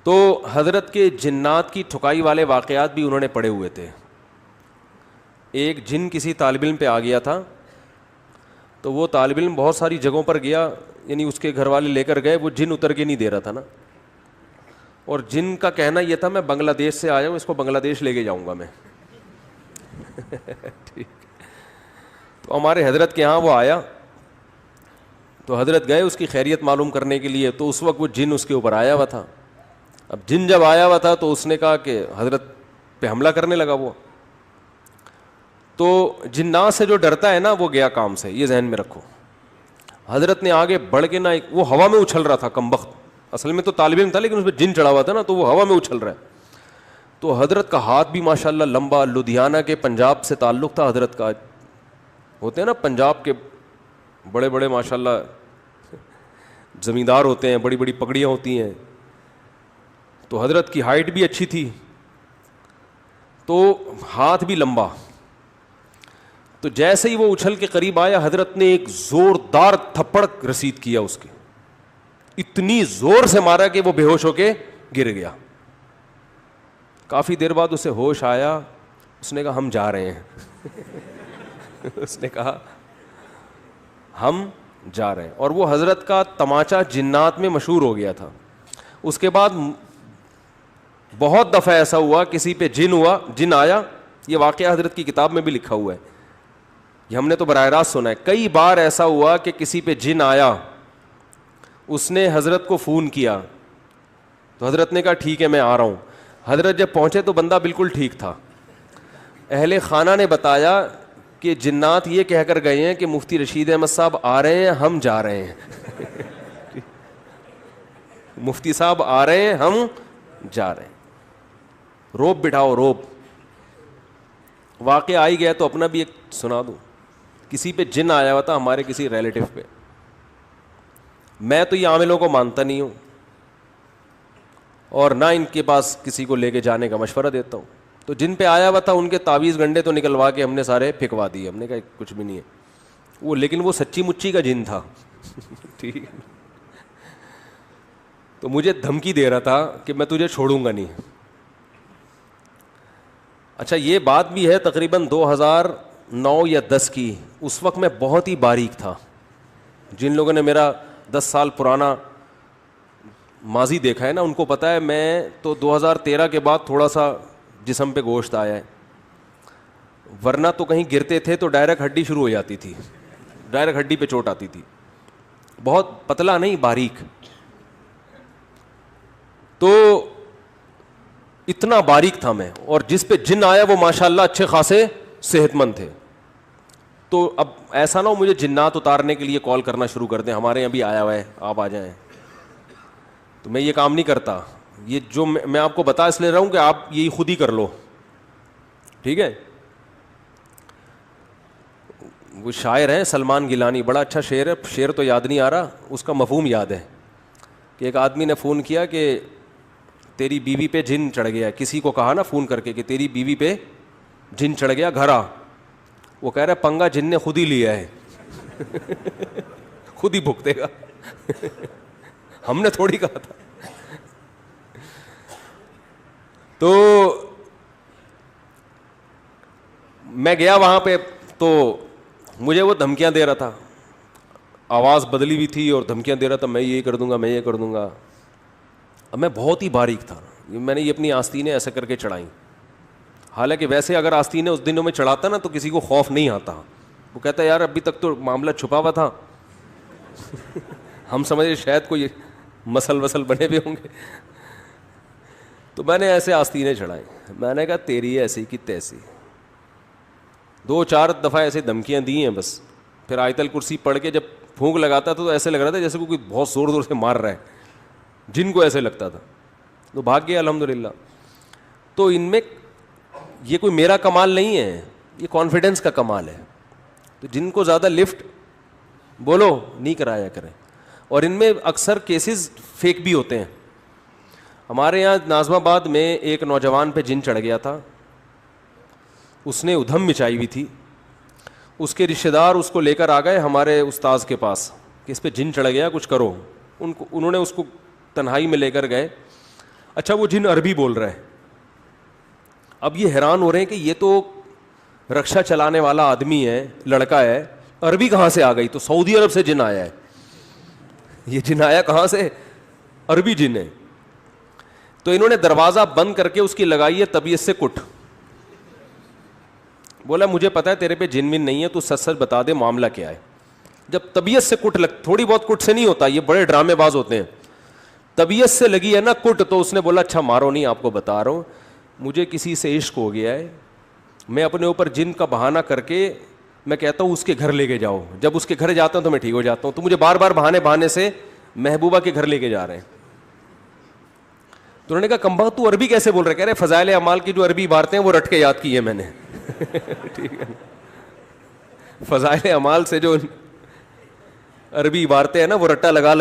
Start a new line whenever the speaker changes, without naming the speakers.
تو حضرت کے جنات کی ٹھکائی والے واقعات بھی انہوں نے پڑھے ہوئے تھے. ایک جن کسی طالب علم پہ آ گیا تھا, تو وہ طالب علم بہت ساری جگہوں پر گیا, یعنی اس کے گھر والے لے کر گئے, وہ جن اتر کے نہیں دے رہا تھا نا, اور جن کا کہنا یہ تھا میں بنگلہ دیش سے آیا ہوں, اس کو بنگلہ دیش لے کے جاؤں گا میں. ٹھیک. تو ہمارے حضرت کے ہاں وہ آیا, تو حضرت گئے اس کی خیریت معلوم کرنے کے لیے. تو اس وقت وہ جن اس کے اوپر آیا ہوا تھا. اب جن جب آیا ہوا تھا تو اس نے کہا کہ حضرت پہ حملہ کرنے لگا وہ. تو جنات سے جو ڈرتا ہے نا وہ گیا کام سے, یہ ذہن میں رکھو. حضرت نے آگے بڑھ کے نا, وہ ہوا میں اچھل رہا تھا کمبخت, اصل میں تو طالب علم تھا لیکن اس پہ جن چڑھا ہوا تھا نا, تو وہ ہوا میں اچھل رہا ہے. تو حضرت کا ہاتھ بھی ماشاءاللہ لمبا, لدھیانہ کے پنجاب سے تعلق تھا حضرت کا. ہوتے ہیں نا پنجاب کے بڑے بڑے ماشاءاللہ زمیندار ہوتے ہیں, بڑی بڑی پگڑیاں ہوتی ہیں. تو حضرت کی ہائٹ بھی اچھی تھی, تو ہاتھ بھی لمبا. تو جیسے ہی وہ اچھل کے قریب آیا, حضرت نے ایک زوردار تھپڑ رسید کیا اس کے, اتنی زور سے مارا کہ وہ بے ہوش ہو کے گر گیا. کافی دیر بعد اسے ہوش آیا, اس نے کہا ہم جا رہے ہیں. اس نے کہا ہم جا رہے ہیں. اور وہ حضرت کا تماچا جنات میں مشہور ہو گیا تھا. اس کے بعد بہت دفعہ ایسا ہوا کسی پہ جن آیا. یہ واقعہ حضرت کی کتاب میں بھی لکھا ہوا ہے, یہ ہم نے تو براہ راست سنا ہے. کئی بار ایسا ہوا کہ کسی پہ جن آیا, اس نے حضرت کو فون کیا, تو حضرت نے کہا ٹھیک ہے میں آ رہا ہوں. حضرت جب پہنچے تو بندہ بالکل ٹھیک تھا. اہل خانہ نے بتایا کہ جنات یہ کہہ کر گئے ہیں کہ مفتی رشید احمد صاحب آ رہے ہیں, ہم جا رہے ہیں. مفتی صاحب آ رہے ہیں, ہم جا رہے ہیں. روب بٹھاؤ روب. واقعہ آئی گیا تو اپنا بھی ایک سنا دوں. کسی پہ جن آیا ہوا تھا ہمارے کسی ریلیٹو پہ. میں تو یہ عاملوں کو مانتا نہیں ہوں, اور نہ ان کے پاس کسی کو لے کے جانے کا مشورہ دیتا ہوں. تو جن پہ آیا ہوا تھا ان کے تعویذ گنڈے تو نکلوا کے ہم نے سارے پھینکوا دیے. ہم نے کہا کچھ بھی نہیں ہے وہ, لیکن وہ سچی مچی کا جن تھا. ٹھیک. تو مجھے دھمکی دے رہا تھا کہ میں تجھے چھوڑوں گا نہیں. اچھا یہ بات بھی ہے تقریباً 2009 یا 10 کی. اس وقت میں بہت ہی باریک تھا. جن لوگوں نے میرا 10 سال پرانا ماضی دیکھا ہے نا, ان کو پتہ ہے میں تو 2013 کے بعد تھوڑا سا جسم پہ گوشت آیا ہے, ورنہ تو کہیں گرتے تھے تو ڈائریکٹ ہڈی شروع ہو جاتی تھی, ڈائریکٹ ہڈی پہ چوٹ آتی تھی. بہت پتلا نہیں, باریک. تو اتنا باریک تھا میں, اور جس پہ جن آیا وہ ماشاءاللہ اچھے خاصے صحت مند تھے. تو اب ایسا نہ ہو مجھے جنات اتارنے کے لیے کال کرنا شروع کر دیں, ہمارے یہاں بھی آیا ہوا ہے آپ آ جائیں. تو میں یہ کام نہیں کرتا. یہ جو میں آپ کو بتا اس لیے رہا ہوں کہ آپ یہی خود ہی کر لو, ٹھیک ہے. وہ شاعر ہیں سلمان گیلانی, بڑا اچھا شعر ہے, شعر تو یاد نہیں آ رہا, اس کا مفہوم یاد ہے. کہ ایک آدمی نے فون کیا کہ تیری بیوی پہ جن چڑھ گیا. کسی کو کہا نا فون کر کے کہ تیری بیوی پہ جن چڑھ گیا, گھر آ. وہ کہہ رہا ہے پنگا جن نے خود ہی لیا ہے, خود ہی بھگتے گا, ہم نے تھوڑی کہا تھا. تو میں گیا وہاں پہ, تو مجھے وہ دھمکیاں دے رہا تھا, آواز بدلی بھی تھی اور دھمکیاں دے رہا تھا, میں یہ کر دوں گا, میں یہ کر دوں گا. اب میں بہت ہی باریک تھا, میں نے یہ اپنی آستینیں ایسے کر کے چڑھائیں. حالانکہ ویسے اگر آستینیں اس دنوں میں چڑھاتا نا تو کسی کو خوف نہیں آتا. وہ کہتا ہے یار ابھی تک تو معاملہ چھپا ہوا تھا, ہم سمجھے شاید کوئی مسل وسل بنے ہوئے ہوں گے. تو میں نے ایسے آستینیں چڑھائیں. میں نے کہا تیری ایسی کی تیسی. 2-4 دفعہ ایسے دھمکیاں دی ہیں بس. پھر آیت الکرسی پڑھ کے جب پھونک لگاتا تھا تو ایسے لگ رہا تھا جیسے کوئی بہت زور زور سے مار رہا ہے, جن کو ایسے لگتا تھا. تو بھاگ گیا الحمدللہ. تو ان میں یہ کوئی میرا کمال نہیں ہے, یہ کانفیڈنس کا کمال ہے. تو جن کو زیادہ لفٹ بولو نہیں کرایا کریں. اور ان میں اکثر کیسز فیک بھی ہوتے ہیں. ہمارے یہاں ناظم آباد میں ایک نوجوان پہ جن چڑھ گیا تھا, اس نے ادھم مچائی ہوئی تھی. اس کے رشتہ دار اس کو لے کر آ گئے ہمارے استاذ کے پاس کہ اس پہ جن چڑھ گیا, کچھ کرو. انہوں نے اس کو تنہائی میں لے کر گئے. اچھا وہ جن عربی بول رہا ہے. اب یہ حیران ہو رہے ہیں کہ یہ تو رکشا چلانے والا آدمی ہے, لڑکا ہے, عربی کہاں سے آ گئی؟ تو سعودی عرب سے جن آیا ہے. یہ جن آیا کہاں سے؟ عربی جن ہے. تو انہوں نے دروازہ بند کر کے اس کی لگائی ہے طبیعت سے کٹ. بولا مجھے پتا ہے تیرے پہ جن ون نہیں ہے, تو سچ سچ بتا دے معاملہ کیا ہے. جب طبیعت سے کٹ تھوڑی بہت کٹ سے نہیں ہوتا, یہ بڑے ڈرامے باز ہوتے ہیں. طبیعت سے لگی ہے نا کٹ, تو اس نے بولا اچھا مارو نہیں, آپ کو بتا رہا ہوں مجھے کسی سے عشق ہو گیا ہے, میں اپنے اوپر جن کا بہانہ کر کے میں کہتا ہوں اس کے گھر لے کے جاؤ, جب اس کے گھر جاتا ہوں تو میں ٹھیک ہو جاتا ہوں, تو مجھے بار بار بہانے سے محبوبہ کے گھر لے کے جا رہے ہیں. تو انہوں نے کہا کمبخت تو عربی کیسے بول رہے؟ کہہ رہے فضائل اعمال کی جو عربی عبارتیں ہیں وہ رٹ کے یاد کی ہے میں نے. ٹھیک ہے, فضائل اعمال سے جو عربی عبارتیں ہیں نا وہ رٹا لگا